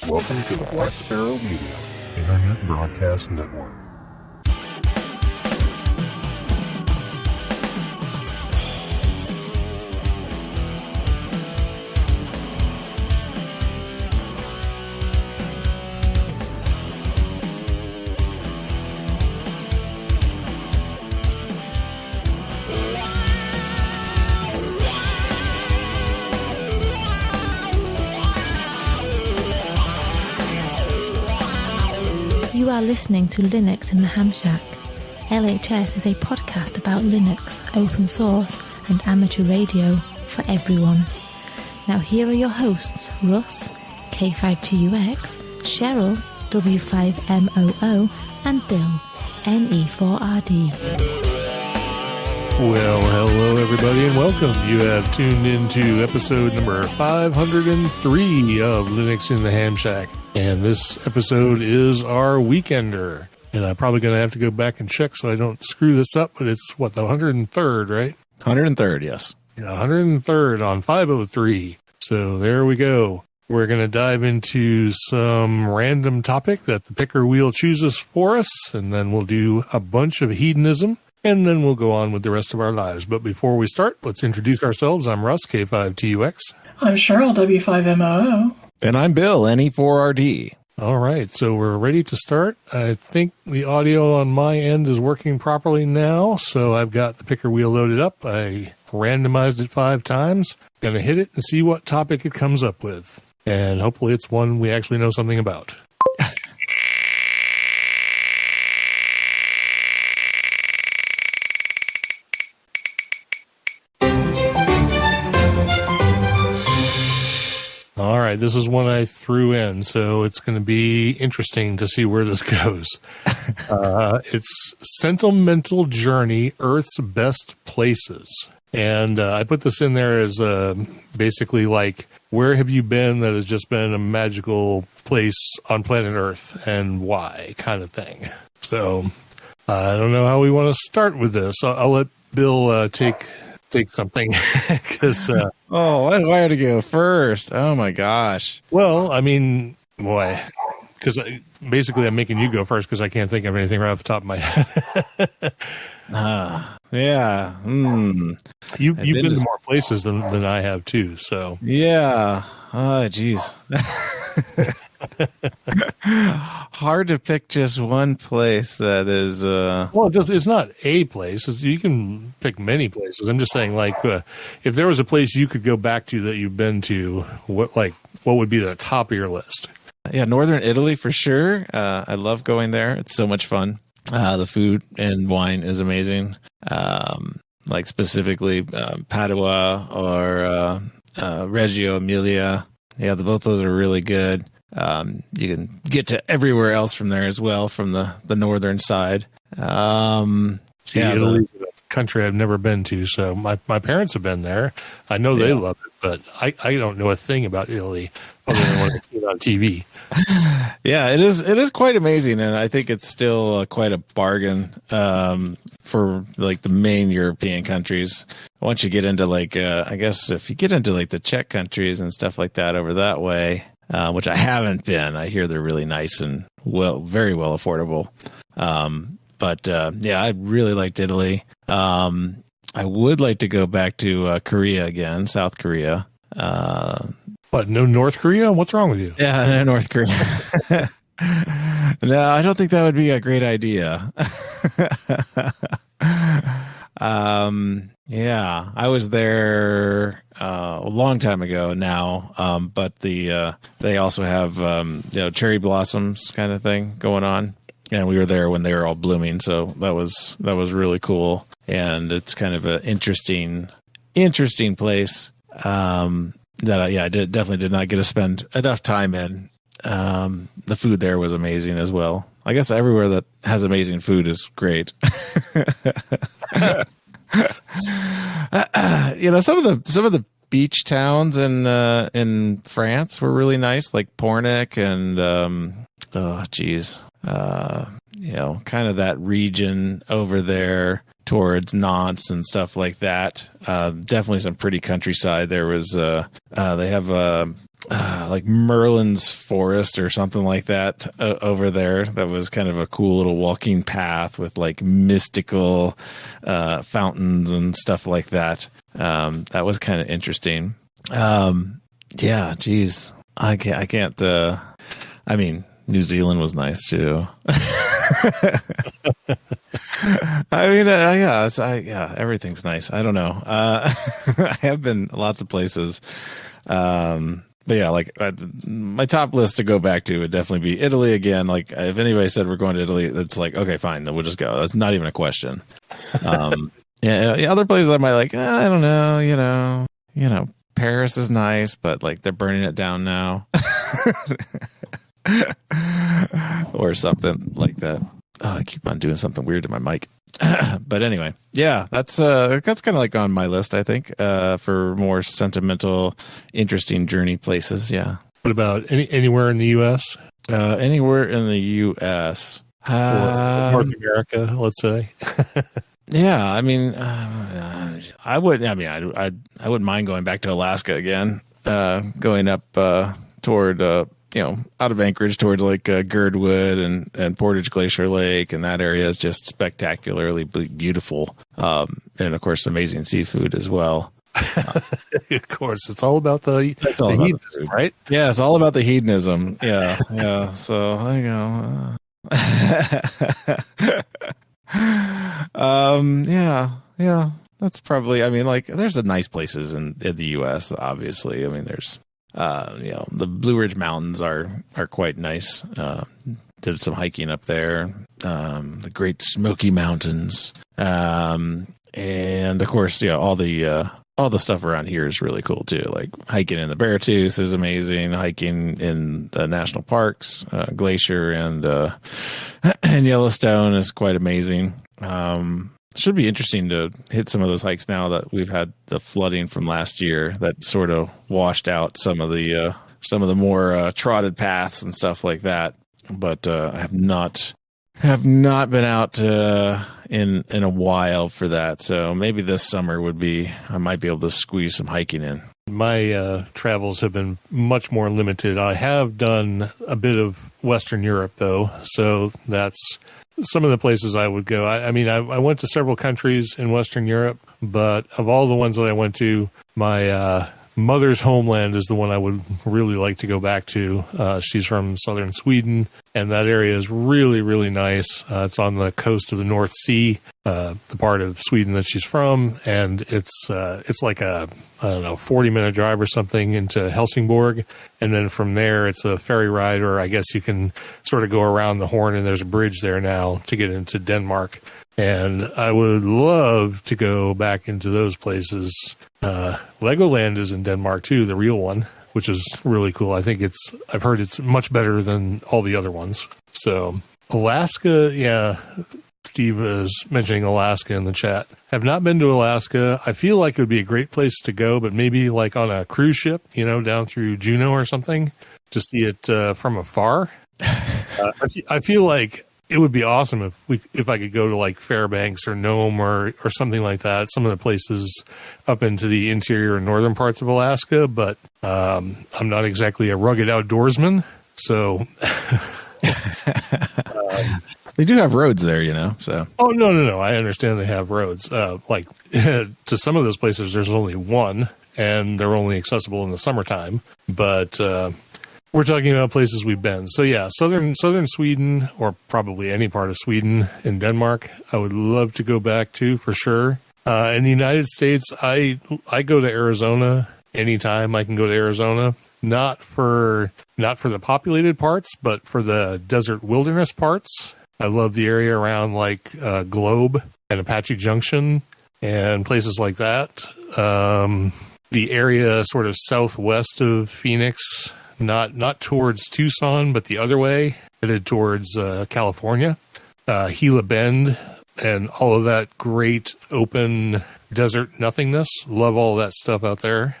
Welcome to the Black Sparrow Media Internet Broadcast Network. You are listening to Linux in the Ham Shack. LHS is a podcast about Linux, open source, and amateur radio for everyone. Now here are your hosts, Russ, K5TUX, Cheryl, W5MOO, and Bill, NE4RD. Well, hello everybody and welcome. You have tuned into episode number 503 of Linux in the Ham Shack. And this episode is our weekender. And I'm probably going to have to go back and check so I don't screw this up, but it's what, the 103rd, right? 103rd, yes. Yeah, 103rd on 503. So there we go. We're going to dive into some random topic that the picker wheel chooses for us, and then we'll do a bunch of hedonism, and then we'll go on with the rest of our lives. But before we start, let's introduce ourselves. I'm Russ, K5TUX. I'm Cheryl, W5MOO. And I'm Bill, NE4RD. All right, so we're ready to start. I think the audio on my end is working properly now, so I've got the picker wheel loaded up. I randomized it 5 times. Going to hit it and see what topic it comes up with. And hopefully it's one we actually know something about. All right, this is one I threw in, so it's going to be interesting to see where this goes. It's Sentimental Journey, Earth's Best Places. And I put this in there as basically like, where have you been that has just been a magical place on planet Earth and why kind of thing. So I don't know how we want to start with this. I'll let Bill take something because why do I have to go first? Oh my gosh. Well, I mean, boy, because basically I'm making you go first because I can't think of anything right off the top of my head. Yeah. You've been to more places than I have too, so yeah. Oh geez. Hard to pick just one place that is well, it's not a place. You can pick many places. I'm just saying, like, if there was a place you could go back to that you've been to, what would be the top of your list? Yeah, Northern Italy for sure. I love going there. It's so much fun. The food and wine is amazing. Like specifically Padua or Reggio Emilia. Yeah, both those are really good. You can get to everywhere else from there as well, from the northern side. Italy is a country I've never been to, so my parents have been there. I know they love it, but I don't know a thing about Italy other than what I've seen on TV. Yeah, it is quite amazing, and I think it's still quite a bargain for like the main European countries. Once you get into like, I guess if you get into like the Czech countries and stuff like that over that way, which I haven't been, I hear they're really nice and very well affordable. But I really liked Italy. I would like to go back to Korea again, South Korea. But no North Korea? What's wrong with you? Yeah, no North Korea. No, I don't think that would be a great idea. Yeah, I was there a long time ago now, but they also have cherry blossoms kind of thing going on, and we were there when they were all blooming, so that was really cool, and it's kind of an interesting place that I definitely did not get to spend enough time in. The food there was amazing as well. I guess everywhere that has amazing food is great. Some of the beach towns in France were really nice, like Pornic and kind of that region over there towards Nantes and stuff like that. Definitely some pretty countryside. There was they have like Merlin's Forest or something like that over there. That was kind of a cool little walking path with like mystical fountains and stuff like that. That was kind of interesting. Yeah, geez, I can't. I mean, New Zealand was nice too. I mean, yeah, everything's nice. I don't know. I have been lots of places. But yeah, like my top list to go back to would definitely be Italy again. Like if anybody said we're going to Italy, it's like, okay, fine, then we'll just go. That's not even a question. Yeah, other places I might like, I don't know, you know, Paris is nice, but like they're burning it down now. Or something like that. Oh, I keep on doing something weird to my mic. But anyway, yeah, that's kind of like on my list, I think, for more sentimental, interesting journey places. Yeah. What about anywhere in the U.S.? Anywhere in the U.S. Or North America, let's say. Yeah, I mean, I wouldn't mind going back to Alaska again. Going up toward out of Anchorage towards like Girdwood and Portage Glacier Lake, and that area is just spectacularly beautiful. And of course, amazing seafood as well. Of course, it's all about the hedonism, right? Yeah, it's all about the hedonism. Yeah, yeah. So there you go. Yeah. That's probably. I mean, like, there's nice places in the U.S. Obviously, I mean, there's. The Blue Ridge Mountains are quite nice. Did some hiking up there. The Great Smoky Mountains, and of course, all the stuff around here is really cool too. Like hiking in the Beartooth is amazing. Hiking in the national parks, Glacier and Yellowstone is quite amazing. Should be interesting to hit some of those hikes now that we've had the flooding from last year that sort of washed out some of the more trotted paths and stuff like that. But I have not been out in a while for that. So maybe this summer I might be able to squeeze some hiking in. My travels have been much more limited. I have done a bit of Western Europe though, so that's some of the places I would go. I mean, I went to several countries in Western Europe, but of all the ones that I went to, my mother's homeland is the one I would really like to go back to. She's from southern Sweden, and that area is really, really nice. It's on the coast of the North Sea, the part of Sweden that she's from, and it's like a 40-minute drive or something into Helsingborg, and then from there it's a ferry ride, or I guess you can sort of go around the Horn, and there's a bridge there now to get into Denmark. And I would love to go back into those places. Legoland is in Denmark too, the real one, which is really cool. I've heard it's much better than all the other ones. So Alaska, yeah, Steve is mentioning Alaska in the chat. Have not been to Alaska. I feel like it would be a great place to go, but maybe like on a cruise ship, down through Juneau or something to see it from afar. I feel like it would be awesome if I could go to like Fairbanks or Nome or something like that. Some of the places up into the interior and northern parts of Alaska, but I'm not exactly a rugged outdoorsman, so. They do have roads there, so. Oh, no. I understand they have roads. Like to some of those places, there's only one, and they're only accessible in the summertime. But we're talking about places we've been. So yeah, southern Sweden, or probably any part of Sweden and Denmark, I would love to go back to for sure. In the United States, I go to Arizona anytime I can go to Arizona. Not for the populated parts, but for the desert wilderness parts. I love the area around like Globe and Apache Junction and places like that. The area sort of southwest of Phoenix, not towards Tucson, but the other way, headed towards California, Gila Bend, and all of that great open desert nothingness. Love all that stuff out there.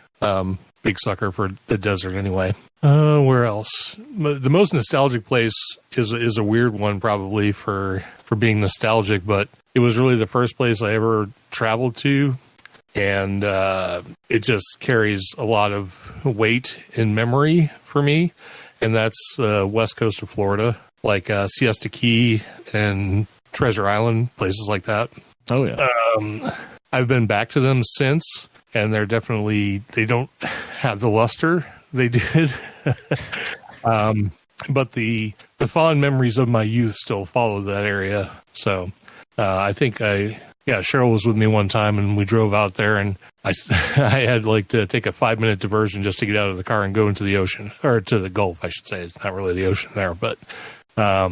Big sucker for the desert anyway. Where else? The most nostalgic place is a weird one probably for being nostalgic, but it was really the first place I ever traveled to. and it just carries a lot of weight in memory for me. And that's west coast of Florida, like Siesta Key and Treasure Island, places like that. Oh, yeah. I've been back to them since, and they don't have the luster they did. But the fond memories of my youth still follow that area. So I think Cheryl was with me one time, and we drove out there, and I had like to take a 5-minute diversion just to get out of the car and go into the ocean, or to the Gulf, I should say. It's not really the ocean there, but I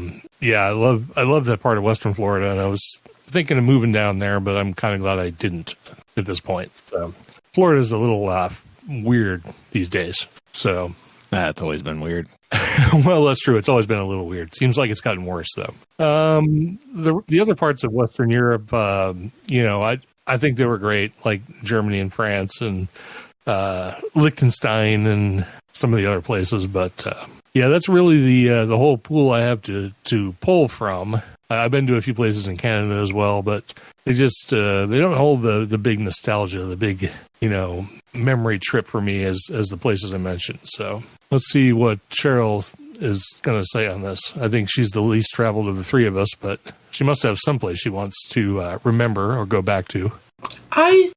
love that part of Western Florida, and I was thinking of moving down there, but I'm kind of glad I didn't at this point. So Florida's a little weird these days. So It's always been weird. well, that's true. It's always been a little weird. Seems like it's gotten worse, though. The other parts of Western Europe, I think they were great, like Germany and France and Liechtenstein and some of the other places. But that's really the whole pool I have to pull from. I've been to a few places in Canada as well, but they just they don't hold the big nostalgia, the big memory trip for me as the places I mentioned. So let's see what Cheryl is going to say on this. I think she's the least traveled of the three of us, but she must have someplace she wants to remember or go back to. I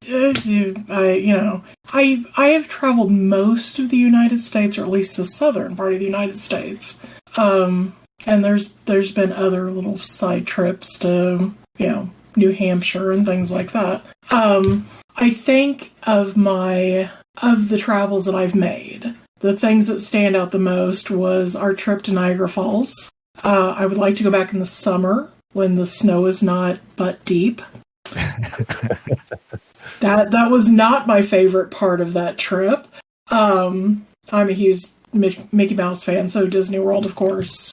have traveled most of the United States, or at least the southern part of the United States. And there's been other little side trips to, New Hampshire and things like that. I think of the travels that I've made, the things that stand out the most was our trip to Niagara Falls. I would like to go back in the summer when the snow is not butt deep. That was not my favorite part of that trip. I'm a huge Mickey Mouse fan, so Disney World, of course.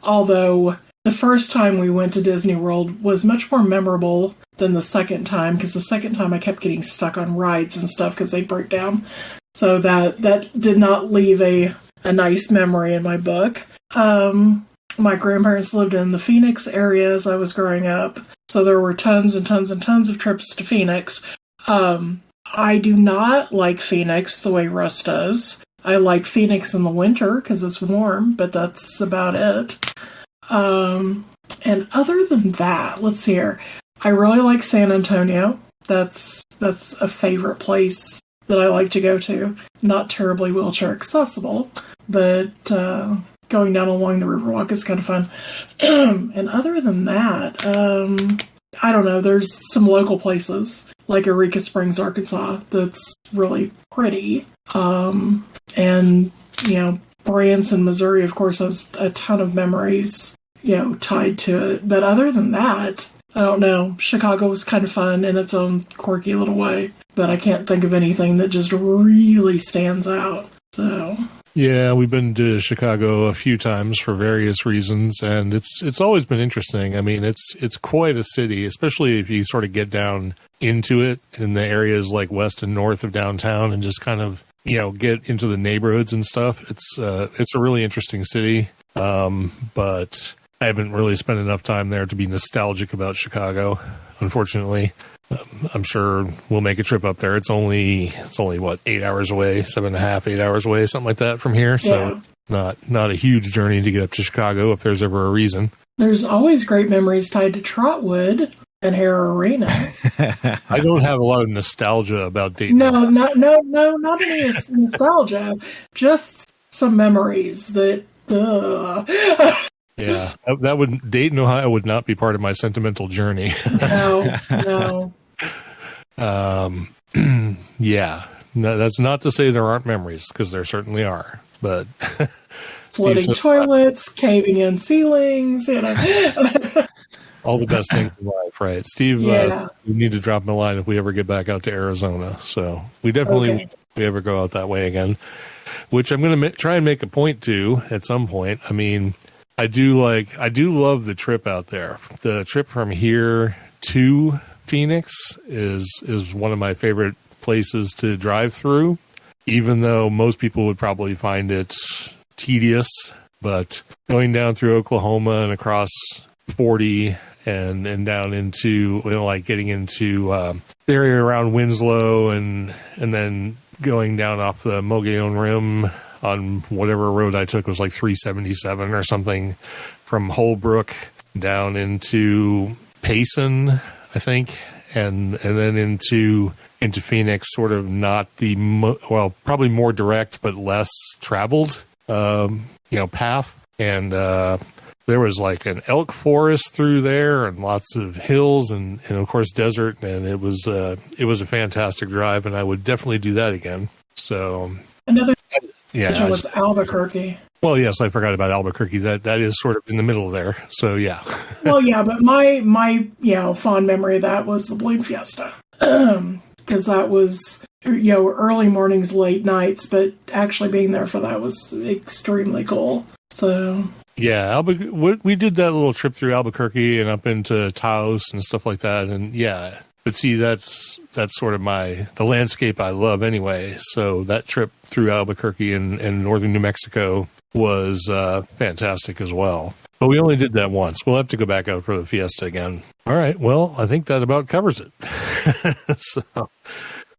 Although the first time we went to Disney World was much more memorable than the second time, because the second time I kept getting stuck on rides and stuff because they break down. So that did not leave a nice memory in my book. My grandparents lived in the Phoenix area as I was growing up, so there were tons and tons and tons of trips to Phoenix. I do not like Phoenix the way Russ does. I like Phoenix in the winter because it's warm, but that's about it. And other than that, let's see here. I really like San Antonio. That's a favorite place that I like to go to. Not terribly wheelchair accessible, but going down along the Riverwalk is kind of fun. And other than that, I don't know. There's some local places like Eureka Springs, Arkansas, that's really pretty. And Branson, Missouri, of course, has a ton of memories, tied to it. But other than that, I don't know. Chicago was kind of fun in its own quirky little way, but I can't think of anything that just really stands out. So yeah, we've been to Chicago a few times for various reasons, and it's always been interesting. I mean, it's quite a city, especially if you sort of get down into it in the areas like west and north of downtown, and just kind of get into the neighborhoods and stuff. It's a really interesting city, but I haven't really spent enough time there to be nostalgic about Chicago, unfortunately. I'm sure we'll make a trip up there. It's only what, 8 hours away, 7.5, 8 hours away, something like that from here. So not a huge journey to get up to Chicago if there's ever a reason. There's always great memories tied to Trotwood and Hara Arena. I don't have a lot of nostalgia about Dayton. No, not any nostalgia. Just some memories that. Yeah, Dayton, Ohio would not be part of my sentimental journey. No. Yeah, no, that's not to say there aren't memories, because there certainly are. But flooding toilets, caving in ceilings, all the best things in life, right? Steve, we need to drop him a line if we ever get back out to Arizona. So we definitely, if we ever go out that way again, which I'm going to try and make a point to at some point. I mean, I do love the trip out there. The trip from here to Phoenix is one of my favorite places to drive through, even though most people would probably find it tedious. But going down through Oklahoma and across 40 and down into, like getting into the area around Winslow and then going down off the Mogollon Rim on whatever road I took was like 377 or something, from Holbrook down into Payson, I think, and then into Phoenix, sort of not the probably more direct but less traveled path. And there was like an elk forest through there and lots of hills and of course desert, and it was a fantastic drive, and I would definitely do that again. So another yeah, was Albuquerque. Well, yes, I forgot about Albuquerque. That is sort of in the middle there. So yeah. Well, yeah, but my fond memory of that was the Balloon Fiesta. Because that was, early mornings, late nights, but actually being there for that was extremely cool. So yeah, we did that little trip through Albuquerque and up into Taos and stuff like that, and yeah. But see, that's sort of the landscape I love anyway. So that trip through Albuquerque and northern New Mexico was fantastic as well. But we only did that once. We'll have to go back out for the Fiesta again. All right. Well, I think that about covers it. So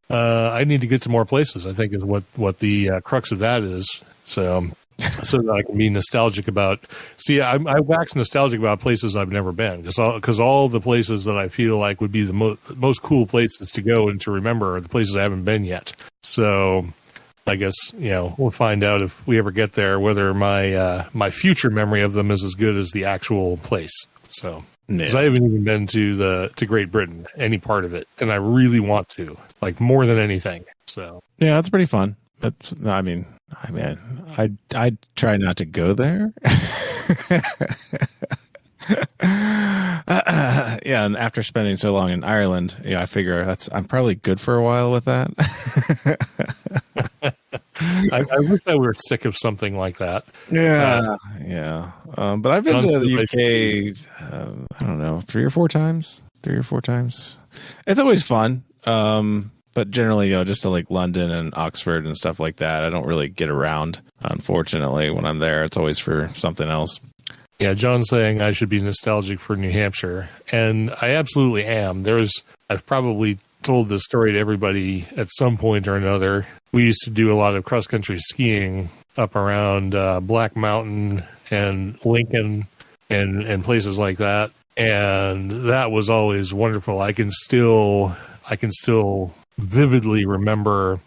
I need to get to more places, I think, is what the crux of that is. So that I can be nostalgic about. See, I wax nostalgic about places I've never been, because all the places that I feel like would be the most cool places to go and to remember are the places I haven't been yet. So I guess, we'll find out if we ever get there whether my future memory of them is as good as the actual place. So, because I haven't even been to Great Britain, any part of it, and I really want to, like, more than anything. So yeah, it's pretty fun. But I mean, I try not to go there. Yeah, and after spending so long in Ireland, I figure I'm probably good for a while with that. I wish I were sick of something like that. Yeah. But I've been to the UK, I don't know, 3 or 4 times. It's always fun. But generally, just to like London and Oxford and stuff like that, I don't really get around, unfortunately, when I'm there. It's always for something else. Yeah, John's saying I should be nostalgic for New Hampshire, and I absolutely am. I've probably told this story to everybody at some point or another. We used to do a lot of cross-country skiing up around Black Mountain and Lincoln and places like that, and that was always wonderful. I can still vividly remember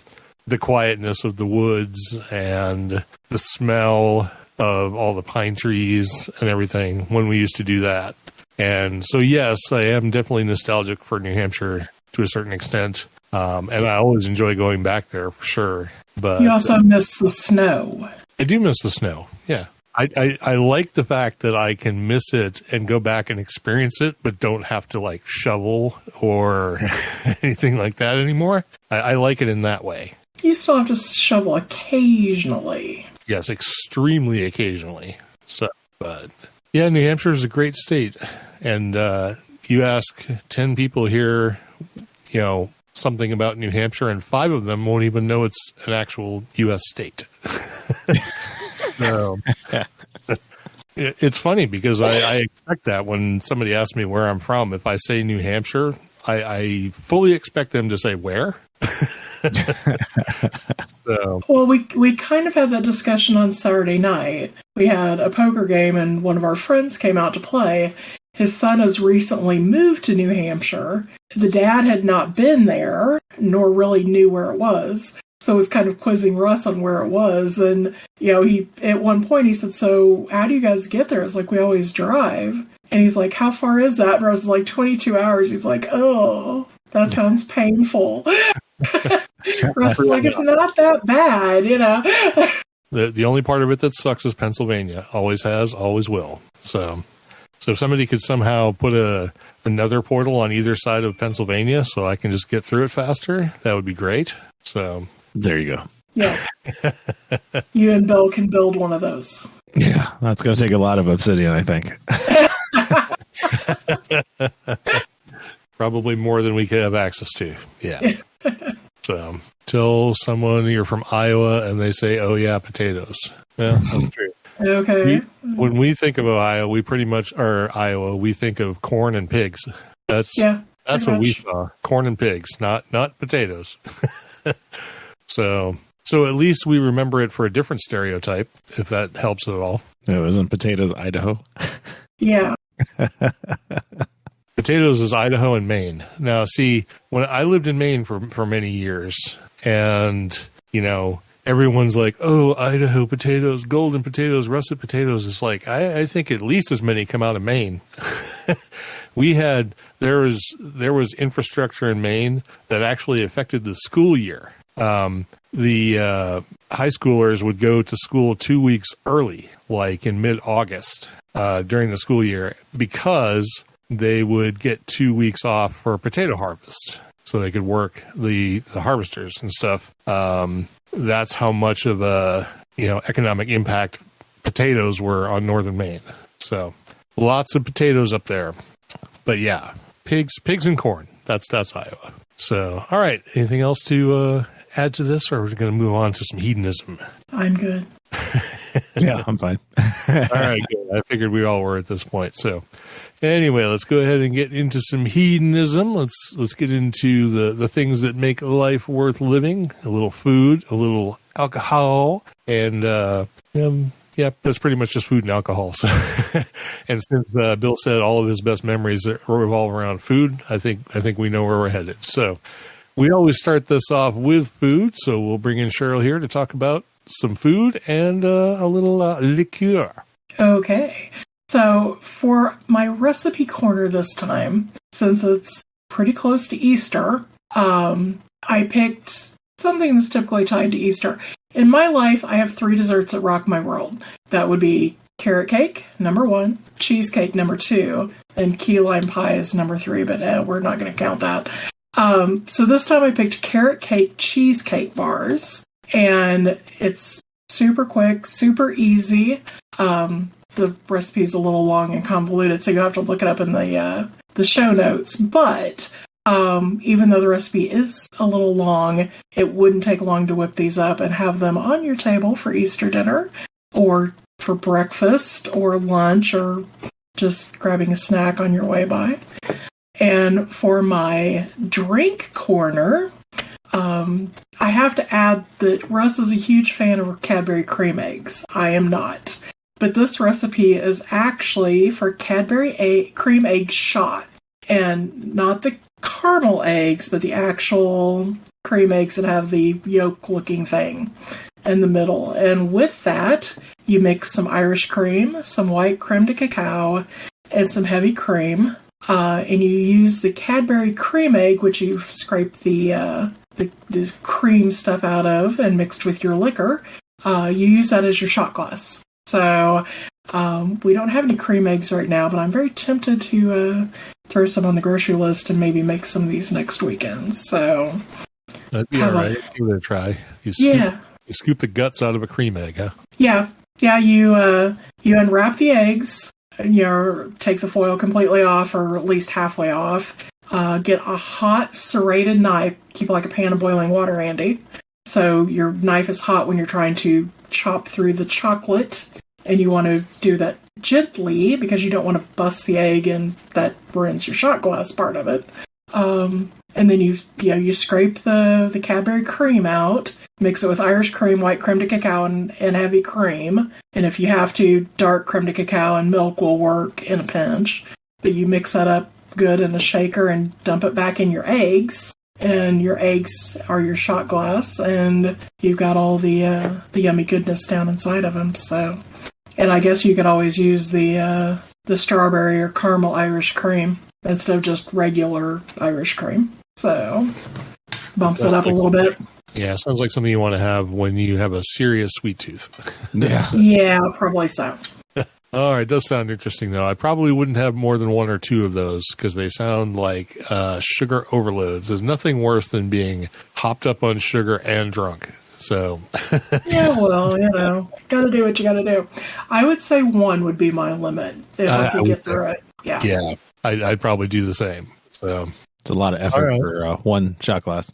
the quietness of the woods and the smell of all the pine trees and everything when we used to do that. And so, yes, I am definitely nostalgic for New Hampshire to a certain extent. And I always enjoy going back there for sure. But you also miss the snow. I do miss the snow. Yeah. I like the fact that I can miss it and go back and experience it, but don't have to like shovel or anything like that anymore. I like it in that way. You still have to shovel occasionally. Yes, extremely occasionally. So, but yeah, New Hampshire is a great state. And you ask 10 people here, something about New Hampshire, and 5 of them won't even know it's an actual U.S. state. So it's funny because I expect that when somebody asks me where I'm from, if I say New Hampshire, I fully expect them to say where. So, well, we kind of had that discussion on Saturday night. We had a poker game and one of our friends came out to play. His son has recently moved to New Hampshire. The dad had not been there, nor really knew where it was. So was kind of quizzing Russ on where it was. And, he at one point he said, so how do you guys get there? It's like, we always drive. And he's like, how far is that? And Russ was like, 22 hours. He's like, oh, that sounds painful. Russ is like, it's not that bad, The only part of it that sucks is Pennsylvania. Always has, always will. So if somebody could somehow put another portal on either side of Pennsylvania so I can just get through it faster, that would be great. So there you go. Yeah. You and Bill can build one of those. Yeah, that's going to take a lot of obsidian, I think. Probably more than we could have access to. Yeah. So tell someone you're from Iowa and they say, oh, yeah, potatoes. Yeah, that's true. Okay. when we think of Ohio, we pretty much, or Iowa, we think of corn and pigs. That's what we saw. Corn and pigs, not potatoes. So at least we remember it for a different stereotype, if that helps at all. It wasn't potatoes, Idaho. Yeah. Potatoes is Idaho and Maine. Now, see, when I lived in Maine for many years, and, everyone's like, oh, Idaho potatoes, golden potatoes, russet potatoes. It's like, I think at least as many come out of Maine. There was infrastructure in Maine that actually affected the school year. The high schoolers would go to school 2 weeks early, like in mid-August, during the school year, because they would get 2 weeks off for potato harvest, so they could work the harvesters and stuff. That's how much of a economic impact potatoes were on northern Maine. So lots of potatoes up there. But yeah, pigs and corn. That's Iowa. So all right, anything else to add to this, or are we going to move on to some hedonism? I'm good. Yeah, I'm fine. All right, good. I figured we all were at this point. So anyway, let's go ahead and get into some hedonism. Let's get into the things that make life worth living. A little food, a little alcohol, and that's pretty much just food and alcohol. So, and since Bill said all of his best memories revolve around food, I think we know where we're headed. So we always start this off with food. So we'll bring in Cheryl here to talk about some food and a little liqueur. Okay. So for my recipe corner this time, since it's pretty close to Easter, I picked something that's typically tied to Easter. In my life, I have 3 desserts that rock my world. That would be carrot cake, number 1, cheesecake, number 2, and key lime pie is number 3, but we're not going to count that. So this time I picked carrot cake cheesecake bars, and it's super quick, super easy. The recipe is a little long and convoluted, so you have to look it up in the show notes. But even though the recipe is a little long, it wouldn't take long to whip these up and have them on your table for Easter dinner, or for breakfast, or lunch, or just grabbing a snack on your way by. And for my drink corner, I have to add that Russ is a huge fan of Cadbury cream eggs. I am not. But this recipe is actually for Cadbury cream egg shots. And not the caramel eggs, but the actual cream eggs that have the yolk-looking thing in the middle. And with that, you mix some Irish cream, some white creme de cacao, and some heavy cream. And you use the Cadbury cream egg, which you've scraped the cream stuff out of and mixed with your liquor. You use that as your shot glass. So we don't have any cream eggs right now, but I'm very tempted to throw some on the grocery list and maybe make some of these next weekend. So that'd be all right. Give it a try. You scoop the guts out of a cream egg, huh? Yeah. You unwrap the eggs. Take the foil completely off, or at least halfway off. Get a hot serrated knife. Keep it like a pan of boiling water, Andy. So your knife is hot when you're trying to chop through the chocolate, and you want to do that gently because you don't want to bust the egg, and that ruins your shot glass part of it. And then you scrape the Cadbury cream out, mix it with Irish cream, white creme de cacao, and heavy cream. And if you have to, dark creme de cacao and milk will work in a pinch. But you mix that up good in a shaker and dump it back in your eggs. And your eggs are your shot glass, and you've got all the yummy goodness down inside of them. So, and I guess you could always use the strawberry or caramel Irish cream instead of just regular Irish cream. So, bumps it up a little bit. Yeah, sounds like something you want to have when you have a serious sweet tooth. Yeah. Yeah, probably so. All right, it does sound interesting, though. I probably wouldn't have more than 1 or 2 of those because they sound like sugar overloads. There's nothing worse than being hopped up on sugar and drunk. So, yeah, well, gotta do what you gotta do. I would say 1 would be my limit if I could get through it. Yeah. Yeah, I'd probably do the same. So it's a lot of effort for 1 shot glass.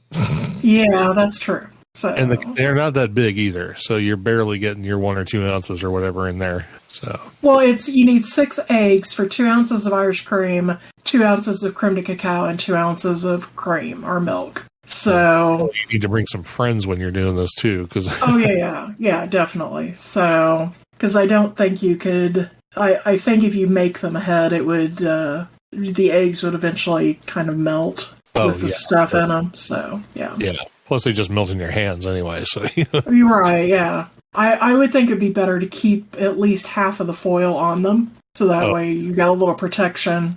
Yeah, that's true. So, And they're not that big either, so you're barely getting your 1 or 2 ounces or whatever in there. So, well, you need 6 eggs for 2 ounces of Irish cream, 2 ounces of creme de cacao, and 2 ounces of cream or milk. So you need to bring some friends when you're doing this too, because oh yeah, definitely. So because I don't think you could. I think if you make them ahead, it would the eggs would eventually kind of melt with the stuff in them. So yeah. Plus, they just melt in your hands anyway. So you're right. Yeah, I would think it'd be better to keep at least half of the foil on them, so that way you got a little protection.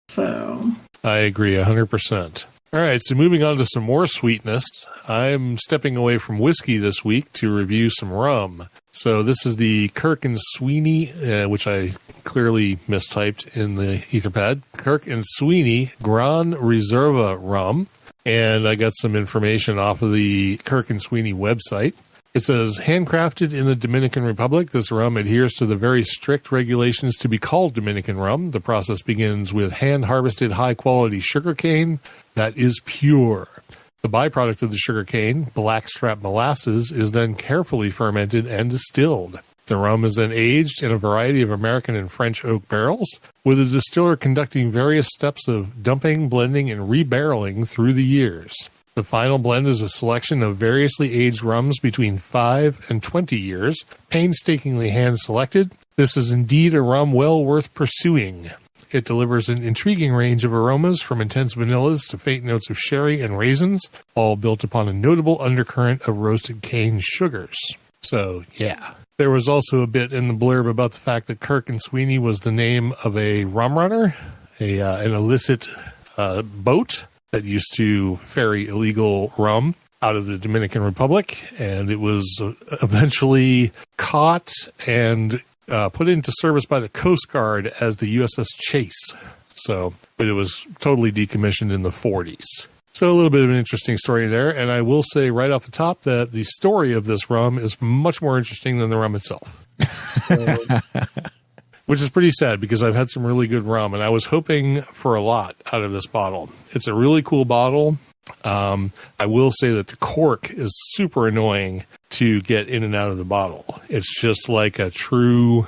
So I agree 100%. All right, so moving on to some more sweetness, I'm stepping away from whiskey this week to review some rum. So this is the Kirk and Sweeney, which I clearly mistyped in the Etherpad, Kirk and Sweeney Gran Reserva rum. And I got some information off of the Kirk and Sweeney website. It says, handcrafted in the Dominican Republic, this rum adheres to the very strict regulations to be called Dominican rum. The process begins with hand-harvested high-quality sugarcane that is pure. The byproduct of the sugarcane, blackstrap molasses, is then carefully fermented and distilled. The rum is then aged in a variety of American and French oak barrels, with the distiller conducting various steps of dumping, blending, and rebarreling through the years. The final blend is a selection of variously aged rums between 5 and 20 years, painstakingly hand-selected. This is indeed a rum well worth pursuing. It delivers an intriguing range of aromas from intense vanillas to faint notes of sherry and raisins, all built upon a notable undercurrent of roasted cane sugars. So, yeah. There was also a bit in the blurb about the fact that Kirk and Sweeney was the name of a rum runner, an illicit boat that used to ferry illegal rum out of the Dominican Republic, and it was eventually caught and put into service by the Coast Guard as the USS Chase. So, but it was totally decommissioned in the 40s. So a little bit of an interesting story there, and I will say right off the top that the story of this rum is much more interesting than the rum itself. So, which is pretty sad because I've had some really good rum, and I was hoping for a lot out of this bottle. It's a really cool bottle. I will say that the cork is super annoying to get in and out of the bottle. It's just like a true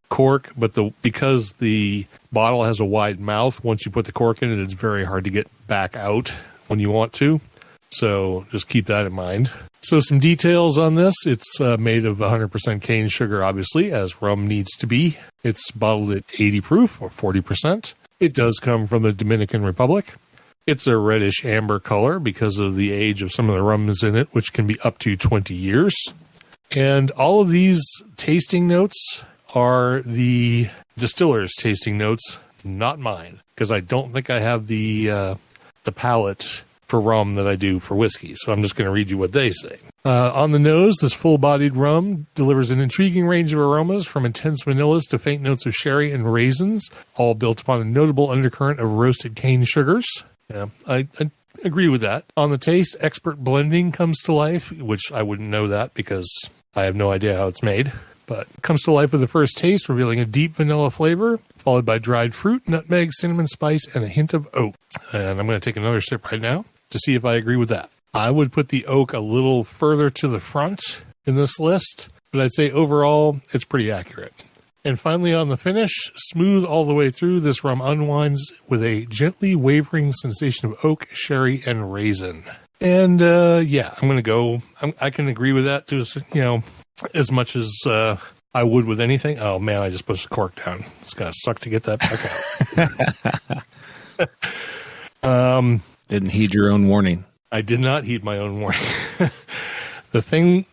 cork, but because the bottle has a wide mouth, once you put the cork in it, it's very hard to get back out when you want to. So just keep that in mind. So some details on this. It's made of 100% cane sugar, obviously, as rum needs to be. It's bottled at 80 proof or 40%. It does come from the Dominican Republic. It's a reddish amber color because of the age of some of the rums in it, which can be up to 20 years. And all of these tasting notes are the distiller's tasting notes, not mine, because I don't think I have the palate for rum that I do for whiskey. So I'm just going to read you what they say. On the nose, this full-bodied rum delivers an intriguing range of aromas from intense vanillas to faint notes of sherry and raisins, all built upon a notable undercurrent of roasted cane sugars. Yeah, I agree with that. On the taste, expert blending comes to life, which I wouldn't know that because I have no idea how it's made. But it comes to life with the first taste, revealing a deep vanilla flavor, followed by dried fruit, nutmeg, cinnamon spice, and a hint of oak. And I'm going to take another sip right now to see if I agree with that. I would put the oak a little further to the front in this list, but I'd say overall, it's pretty accurate. And finally, on the finish, smooth all the way through, this rum unwinds with a gently wavering sensation of oak, sherry, and raisin. And yeah, I'm going to go. I can agree with that to as much as I would with anything. Oh man, I just pushed the cork down. It's going to suck to get that back out. Didn't heed your own warning. I did not heed my own warning. The thing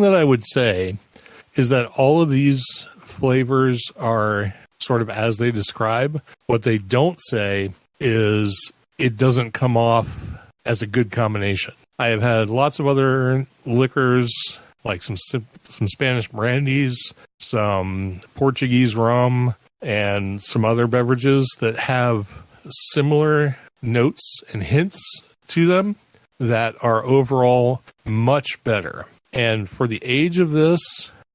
that I would say is that all of these flavors are sort of as they describe. What they don't say is it doesn't come off as a good combination. I have had lots of other liquors, like some Spanish brandies, some Portuguese rum, and some other beverages that have similar notes and hints to them that are overall much better. And for the age of this,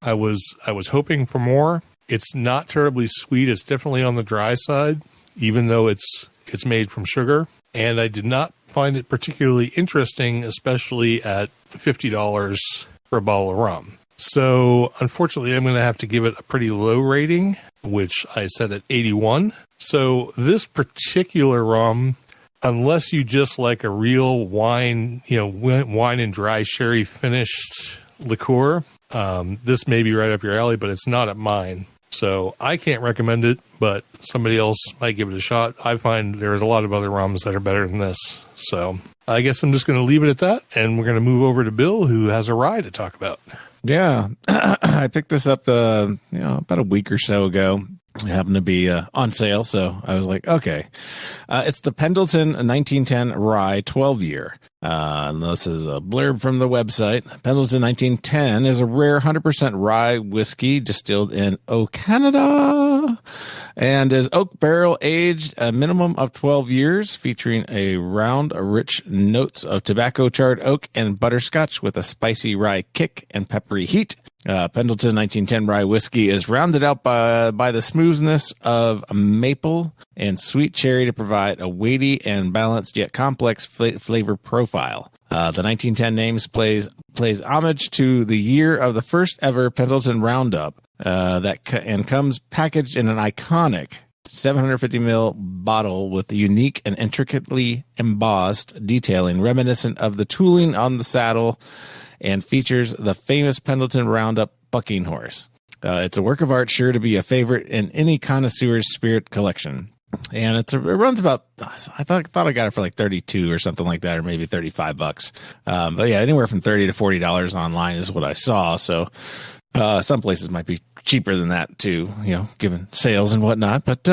I was hoping for more. It's not terribly sweet. It's definitely on the dry side, even though it's made from sugar. And I did not find it particularly interesting, especially at $50 for a bottle of rum. So unfortunately, I'm going to have to give it a pretty low rating, which I set at 81. So this particular rum, unless you just like a real wine, wine and dry sherry finished liqueur, this may be right up your alley, but it's not at mine. So I can't recommend it, but somebody else might give it a shot. I find there's a lot of other rums that are better than this. So I guess I'm just going to leave it at that, and we're going to move over to Bill, who has a rye to talk about. Yeah, I picked this up, about a week or so ago. It happened to be on sale, so I was like, okay. It's the Pendleton 1910 Rye 12-year. And this is a blurb from the website. Pendleton 1910 is a rare 100% rye whiskey distilled in Canada and is oak barrel aged a minimum of 12 years, featuring a round, rich notes of tobacco, charred oak, and butterscotch with a spicy rye kick and peppery heat. Pendleton 1910 rye whiskey is rounded out by the smoothness of maple and sweet cherry to provide a weighty and balanced yet complex flavor profile. The 1910 names plays homage to the year of the first ever Pendleton Roundup and comes packaged in an iconic 750 ml bottle with a unique and intricately embossed detailing reminiscent of the tooling on the saddle, and features the famous Pendleton Roundup bucking horse. It's a work of art sure to be a favorite in any connoisseur's spirit collection. And it runs about, I thought I got it for like 32 or something like that, or maybe $35. But yeah, anywhere from $30 to $40 online is what I saw. So some places might be cheaper than that too, given sales and whatnot. But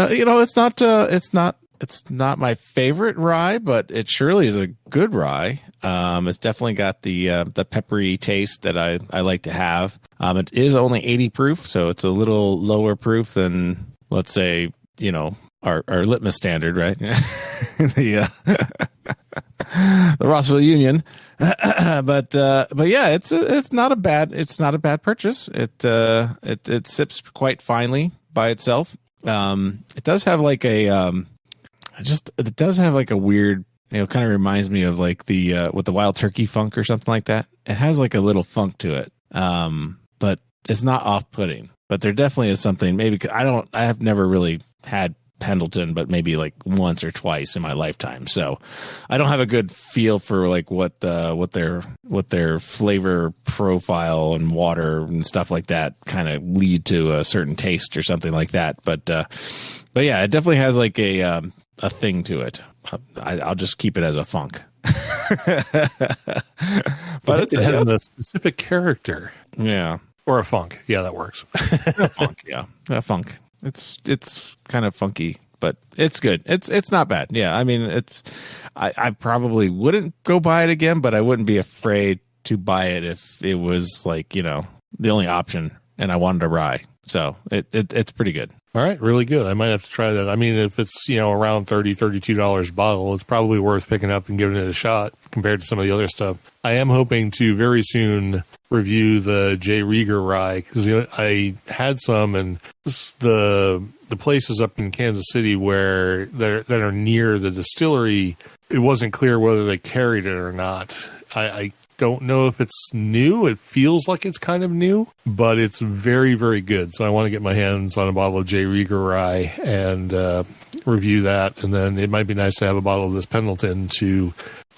it's not my favorite rye, but it surely is a good rye. It's definitely got the peppery taste that I like to have. It is only 80 proof, so it's a little lower proof than, let's say, our litmus standard, right? the Rossville Union. but yeah, it's not a bad purchase. It sips quite finely by itself. It does have like a weird, kind of reminds me of like with the Wild Turkey funk or something like that. It has like a little funk to it. But it's not off-putting, but there definitely is something. Maybe I have never really had Pendleton, but maybe like once or twice in my lifetime. So I don't have a good feel for like what their flavor profile and water and stuff like that kind of lead to a certain taste or something like that. But yeah, it definitely has like a thing to it. I'll just keep it as a funk. But it has a specific character. Yeah. Or a funk. Yeah, that works. A funk, yeah. A funk. It's kind of funky, but it's good. It's not bad. Yeah. I mean, I probably wouldn't go buy it again, but I wouldn't be afraid to buy it if it was like, the only option and I wanted a rye. So it's pretty good. All right, really good. I might have to try that. I mean, if it's, around $30, $32 a bottle, it's probably worth picking up and giving it a shot compared to some of the other stuff. I am hoping to very soon review the J. Rieger rye because I had some, and the places up in Kansas City where that are near the distillery, it wasn't clear whether they carried it or not. I don't know if it's new. It feels like it's kind of new, but it's very, very good. So I want to get my hands on a bottle of J. Rieger rye and review that. And then it might be nice to have a bottle of this Pendleton to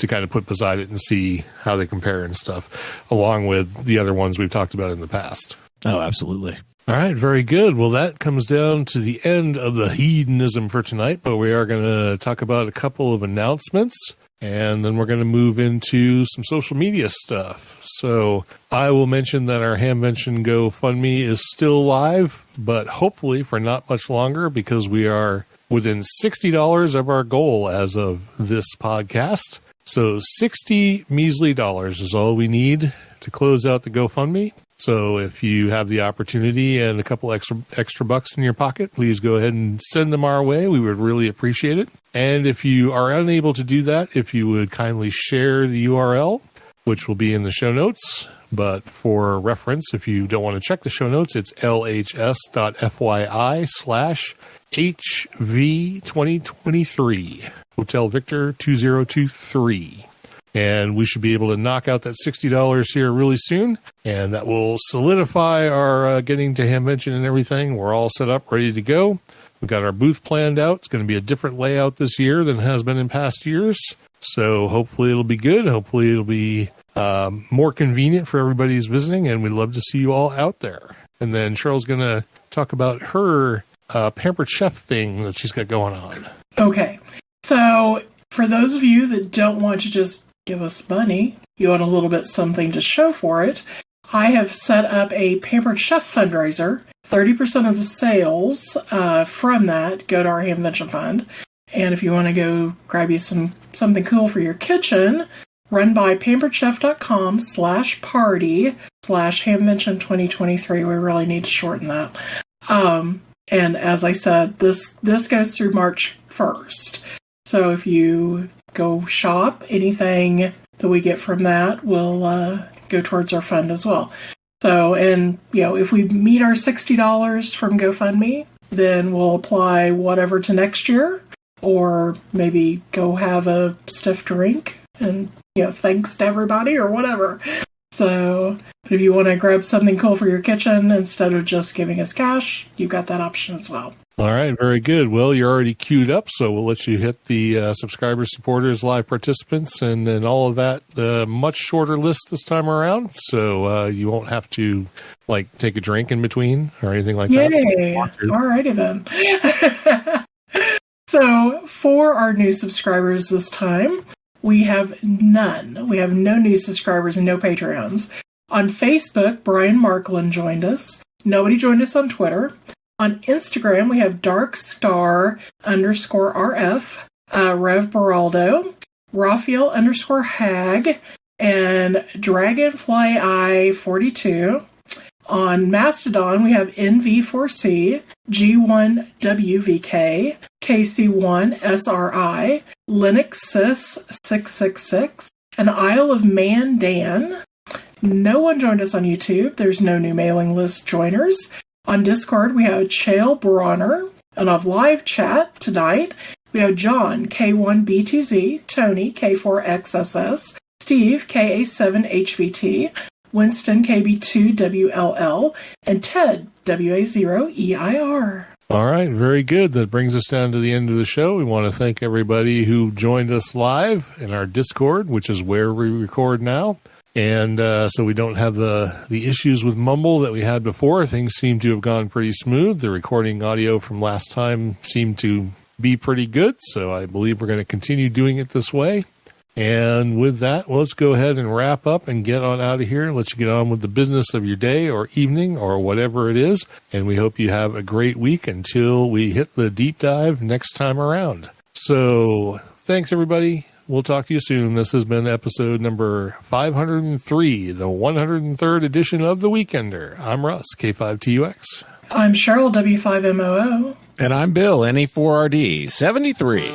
kind of put beside it and see how they compare and stuff, along with the other ones we've talked about in the past. Oh, absolutely. All right, very good. Well, that comes down to the end of the hedonism for tonight, but we are going to talk about a couple of announcements. And then we're going to move into some social media stuff. So I will mention that our Hamvention GoFundMe is still live, but hopefully for not much longer because we are within $60 of our goal as of this podcast. So 60 measly dollars is all we need to close out the GoFundMe. So if you have the opportunity and a couple extra bucks in your pocket, please go ahead and send them our way. We would really appreciate it. And if you are unable to do that, if you would kindly share the URL, which will be in the show notes. But for reference, if you don't want to check the show notes, it's lhs.fyi/HV2023. Hotel Victor 2023. And we should be able to knock out that $60 here really soon. And that will solidify our getting to Hamvention and everything. We're all set up, ready to go. We've got our booth planned out. It's going to be a different layout this year than it has been in past years. So hopefully it'll be good. Hopefully it'll be more convenient for everybody who's visiting. And we'd love to see you all out there. And then Cheryl's going to talk about her Pampered Chef thing that she's got going on. Okay. So for those of you that don't want to just give us money, you want a little bit something to show for it, I have set up a Pampered Chef fundraiser. 30% of the sales from that go to our Hamvention Fund. And if you want to go grab you something cool for your kitchen, run by pamperedchef.com/party/Hamvention2023. We really need to shorten that. And as I said, this goes through March 1st. So if you go shop, anything that we get from that will go towards our fund as well. So, and, if we meet our $60 from GoFundMe, then we'll apply whatever to next year, or maybe go have a stiff drink and, thanks to everybody or whatever. So, but if you want to grab something cool for your kitchen instead of just giving us cash, you've got that option as well. All right, very good. Well, you're already queued up, so we'll let you hit the subscribers, supporters, live participants, and all of that. Much shorter list this time around, so you won't have to take a drink in between or anything like that. Yay! All righty then. So for our new subscribers this time, we have none. We have no new subscribers and no Patreons. On Facebook, Brian Markland joined us. Nobody joined us on Twitter. On Instagram, we have darkstar_RF, Rev Beraldo, Raphael _Hag, and Dragonfly42. On Mastodon, we have NV4C, G1WVK, KC1SRI, LinuxSys666, and Isle of Man Dan. No one joined us on YouTube. There's no new mailing list joiners. On Discord, we have Chael Bronner, and on live chat tonight, we have John, K1BTZ, Tony, K4XSS, Steve, KA7HBT, Winston, KB2WLL, and Ted, WA0EIR. All right, very good. That brings us down to the end of the show. We want to thank everybody who joined us live in our Discord, which is where we record now. And so we don't have the issues with mumble that we had before. Things seem to have gone pretty smooth. The recording audio from last time seemed to be pretty good. So I believe we're going to continue doing it this way. And with that, let's go ahead and wrap up and get on out of here and let you get on with the business of your day or evening or whatever it is. And we hope you have a great week until we hit the deep dive next time around. So thanks, everybody. We'll talk to you soon. This has been episode number 503, the 103rd edition of The Weekender. I'm Russ, K5TUX. I'm Cheryl, W5MOO. And I'm Bill, NE4RD 73.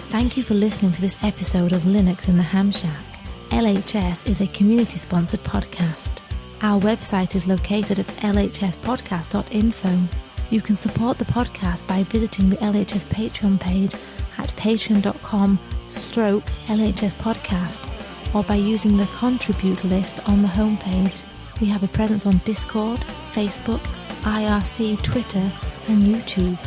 Thank you for listening to this episode of Linux in the Ham Shack. LHS is a community-sponsored podcast. Our website is located at lhspodcast.info. You can support the podcast by visiting the LHS Patreon page at patreon.com/LHS Podcast or by using the contribute list on the homepage. We have a presence on Discord, Facebook, IRC, Twitter and YouTube.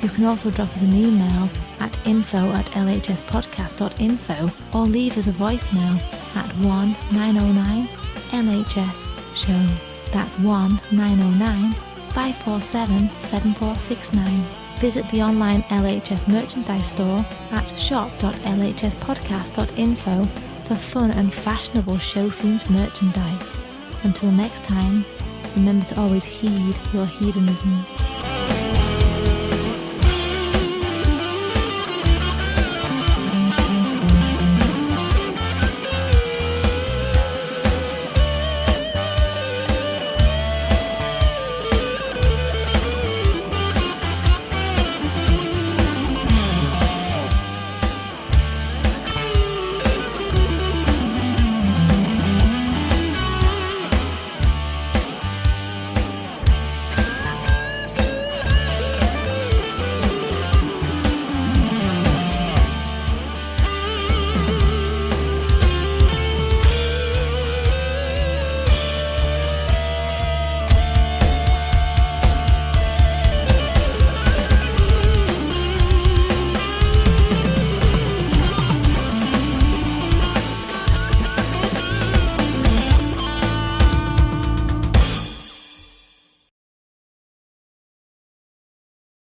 You can also drop us an email at info@lhspodcast.info or leave us a voicemail at 1-909-LHS-SHOW. That's 1-909-547-7469. Visit the online LHS merchandise store at shop.lhspodcast.info for fun and fashionable show-themed merchandise. Until next time, remember to always heed your hedonism.